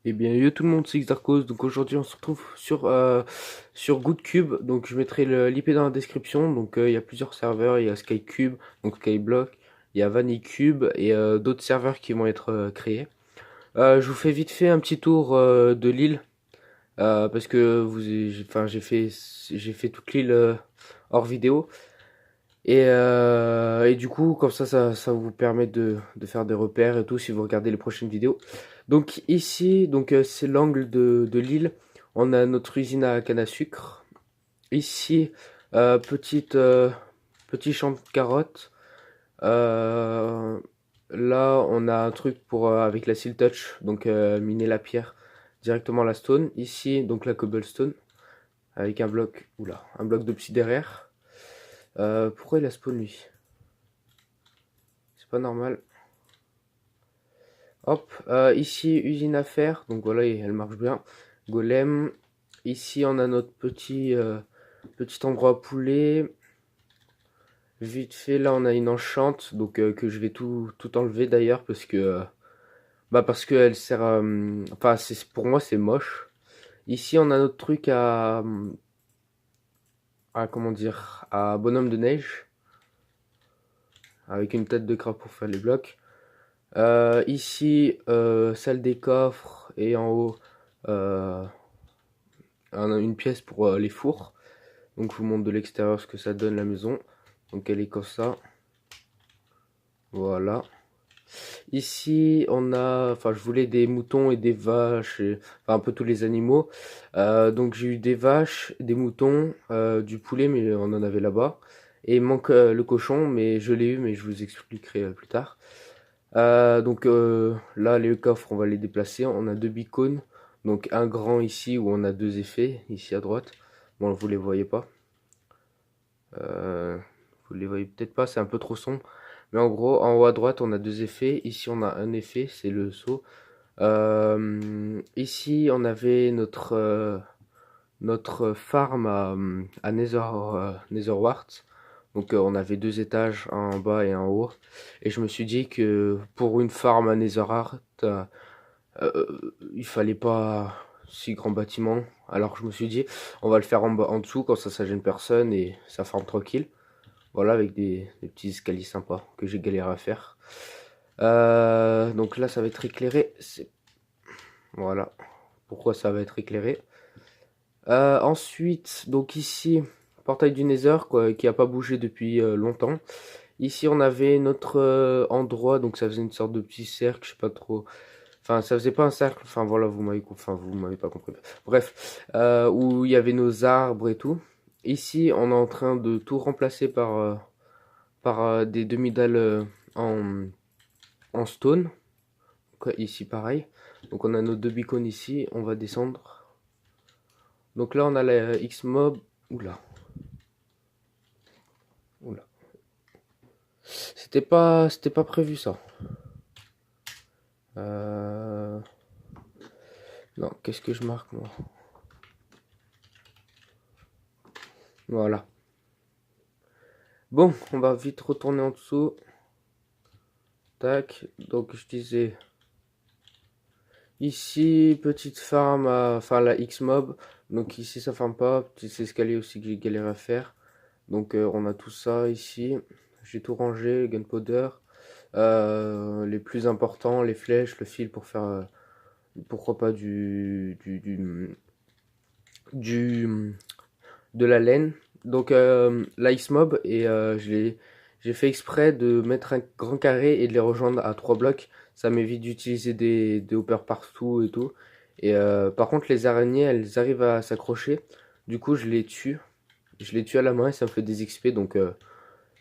Eh bien, yo tout le monde, c'est Xarcos. Donc aujourd'hui, on se retrouve sur GoodCube. Donc je mettrai l'IP dans la description. Donc il y a plusieurs serveurs. Il y a SkyCube, donc Skyblock, il y a Vanicube et d'autres serveurs qui vont être créés. Je vous fais vite fait un petit tour de l'île parce que enfin, j'ai fait toute l'île hors vidéo. Et du coup, comme ça vous permet de faire des repères et tout si vous regardez les prochaines vidéos. Donc ici, c'est l'angle de l'île. On a notre usine à canne à sucre. Ici, petit champ de carottes. Euh, Là, on a un truc pour avec la Seal Touch, donc miner la pierre directement la stone. Ici, donc la cobblestone avec un bloc d'obsidian derrière. Pourquoi il a spawn lui? C'est pas normal. Hop, ici usine à fer, donc voilà, elle marche bien. Golem. Ici on a notre petit endroit à poulet. Vite fait, là on a une enchante, donc que je vais tout enlever d'ailleurs parce que elle sert. Enfin, pour moi c'est moche. Ici on a notre truc à comment dire, à bonhomme de neige avec une tête de crabe pour faire les blocs. Ici, salle des coffres et en haut, euh, une pièce pour les fours. Donc je vous montre de l'extérieur ce que ça donne la maison. Donc elle est comme ça. Voilà. Ici, on a, enfin je voulais des moutons et des vaches, enfin un peu tous les animaux. Donc j'ai eu des vaches, des moutons, du poulet, mais on en avait là-bas. Et il manque le cochon, mais je l'ai eu, mais je vous expliquerai plus tard. Là, les coffres, on va les déplacer. On a deux beacons. Donc un grand ici où on a deux effets, ici à droite. Bon, vous les voyez pas. Euh, Vous les voyez peut-être pas, c'est un peu trop sombre. Mais en gros, en haut à droite, on a deux effets. Ici, on a un effet, c'est le saut. Ici, on avait notre farm à Netherwart. Donc on avait deux étages, un en bas et un en haut. Et je me suis dit que pour une farm à Netherheart, il fallait pas si grand bâtiment. Alors je me suis dit, on va le faire en dessous, comme ça gêne personne et ça farm tranquille. Voilà, avec des petits escaliers sympas que j'ai galéré à faire. Donc là, ça va être éclairé. Voilà pourquoi ça va être éclairé. Ensuite, donc ici, portail du Nether, quoi, qui a pas bougé depuis longtemps. Ici, on avait notre endroit, donc ça faisait une sorte de petit cercle, je sais pas trop. Enfin, ça faisait pas un cercle, enfin voilà, vous m'avez pas compris. Bref, où il y avait nos arbres et tout. Ici, on est en train de tout remplacer par des demi-dalles en stone. Ici, pareil. Donc, on a nos deux beacons ici, on va descendre. Donc là, on a la X-Mob. Oula, oula. C'était pas prévu ça. Euh... Non, qu'est-ce que je marque moi? Voilà. Bon, on va vite retourner en dessous. Tac. Donc je disais ici petite farm, enfin la X-Mob. Donc ici ça farme pas. Petit escalier aussi que j'ai galéré à faire. Donc on a tout ça ici. J'ai tout rangé, gunpowder. Les plus importants, les flèches, le fil pour faire pourquoi pas du de la laine. Donc l'Ice Mob et j'ai fait exprès de mettre un grand carré et de les rejoindre à trois blocs. Ça m'évite d'utiliser des hoppers partout et tout. Et par contre les araignées elles arrivent à s'accrocher. Du coup je les tue. Je les tue à la main et ça me fait des XP. Donc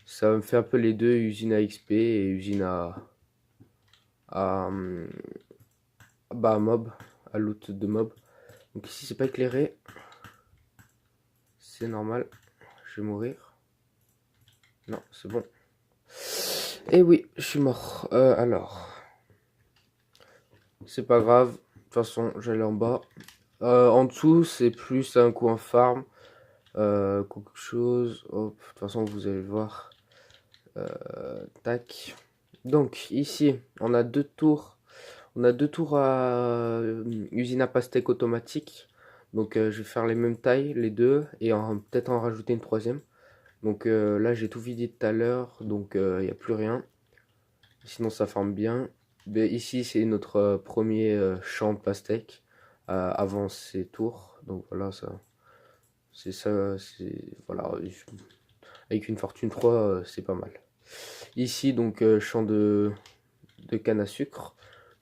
ça me fait un peu les deux, usine à XP et usine à, bah, à mob, à loot de mob. Donc ici c'est pas éclairé. C'est normal. Je vais mourir. Non, c'est bon. Et oui, je suis mort. Alors, c'est pas grave. De toute façon, j'allais en bas. En dessous, c'est plus un coin farm. Quelque chose. Hop, de toute façon, vous allez le voir. Tac. Donc, ici, on a deux tours. On a deux tours à usine à pastèque automatique. Donc je vais faire les mêmes tailles, les deux, et peut-être en rajouter une troisième. Donc là j'ai tout vidé tout à l'heure, donc il n'y a plus rien. Sinon ça forme bien. Mais ici c'est notre premier champ de pastèque avant ces tours. Donc voilà, ça c'est ça, c'est voilà, avec une fortune 3 c'est pas mal. Ici donc champ de canne à sucre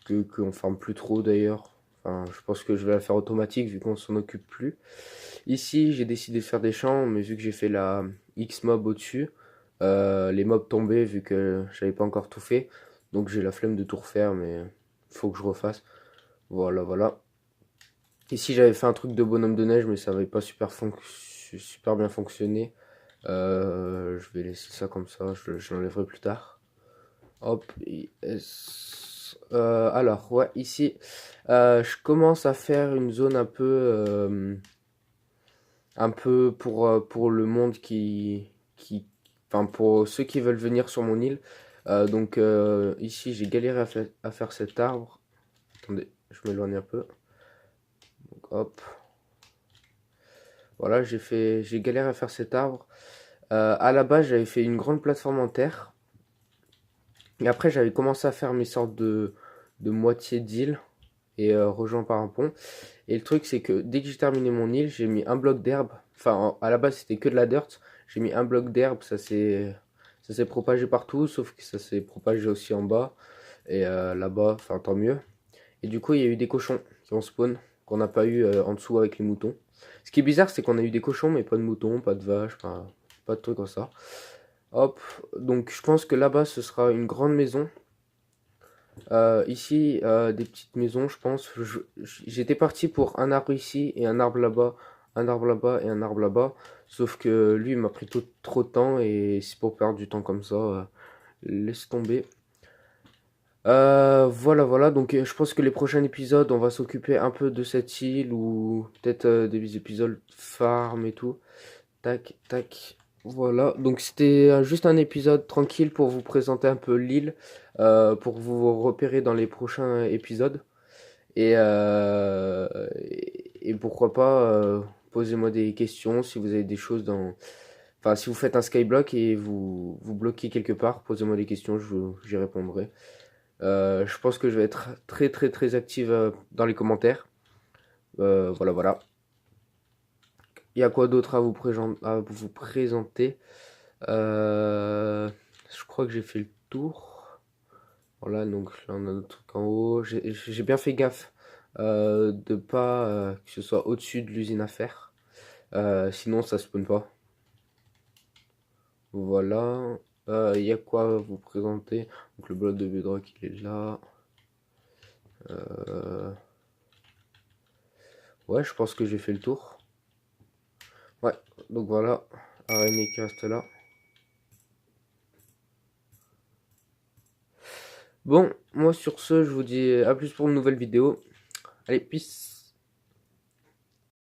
qu'on farme plus trop d'ailleurs. Enfin, je pense que je vais la faire automatique vu qu'on s'en occupe plus. Ici, j'ai décidé de faire des champs, mais vu que j'ai fait la X-mob au-dessus, les mobs tombaient vu que j'avais pas encore tout fait. Donc j'ai la flemme de tout refaire, mais faut que je refasse. Voilà, voilà. Ici, j'avais fait un truc de bonhomme de neige, mais ça n'avait pas super bien fonctionné. Je vais laisser ça comme ça, je l'enlèverai plus tard. Hop, alors, ouais, ici, je commence à faire une zone un peu pour le monde enfin, pour ceux qui veulent venir sur mon île. Donc, ici, j'ai galéré à faire cet arbre. Attendez, je m'éloigne un peu. Donc, hop, voilà, j'ai galéré à faire cet arbre. À la base, j'avais fait une grande plateforme en terre. Et après, j'avais commencé à faire mes sortes de moitié d'île et rejoint par un pont. Et le truc, c'est que dès que j'ai terminé mon île, j'ai mis un bloc d'herbe. Enfin, à la base, c'était que de la dirt. J'ai mis un bloc d'herbe, ça s'est propagé partout, sauf que ça s'est propagé aussi en bas. Et là-bas, enfin, tant mieux. Et du coup, il y a eu des cochons qui ont spawn, qu'on n'a pas eu en dessous avec les moutons. Ce qui est bizarre, c'est qu'on a eu des cochons, mais pas de moutons, pas de vaches, enfin, pas de trucs comme ça. Hop, donc je pense que là-bas, ce sera une grande maison. Ici, des petites maisons, je pense. J'étais parti pour un arbre ici et un arbre là-bas, un arbre là-bas et un arbre là-bas. Sauf que lui, il m'a pris trop de temps et c'est pour perdre du temps comme ça. Laisse tomber. Voilà, voilà. Donc, je pense que les prochains épisodes, on va s'occuper un peu de cette île ou peut-être des épisodes farm et tout. Tac, tac. Voilà, donc c'était juste un épisode tranquille pour vous présenter un peu l'île, pour vous repérer dans les prochains épisodes. Et pourquoi pas, posez-moi des questions si vous avez des choses dans... Enfin, si vous faites un skyblock et vous bloquez quelque part, posez-moi des questions, j'y répondrai. Je pense que je vais être très très très active dans les commentaires. Voilà, voilà. Il y a quoi d'autre à vous présenter? Je crois que j'ai fait le tour. Voilà, donc là on a notre truc en haut. J'ai bien fait gaffe de pas que ce soit au-dessus de l'usine à faire. Sinon ça spawn pas. Voilà. Il y a quoi à vous présenter? Donc le bloc de bedrock il est là. Euh, Ouais, je pense que j'ai fait le tour. Ouais, donc voilà. Araignée qui reste là. Bon, moi sur ce, je vous dis à plus pour une nouvelle vidéo. Allez, peace.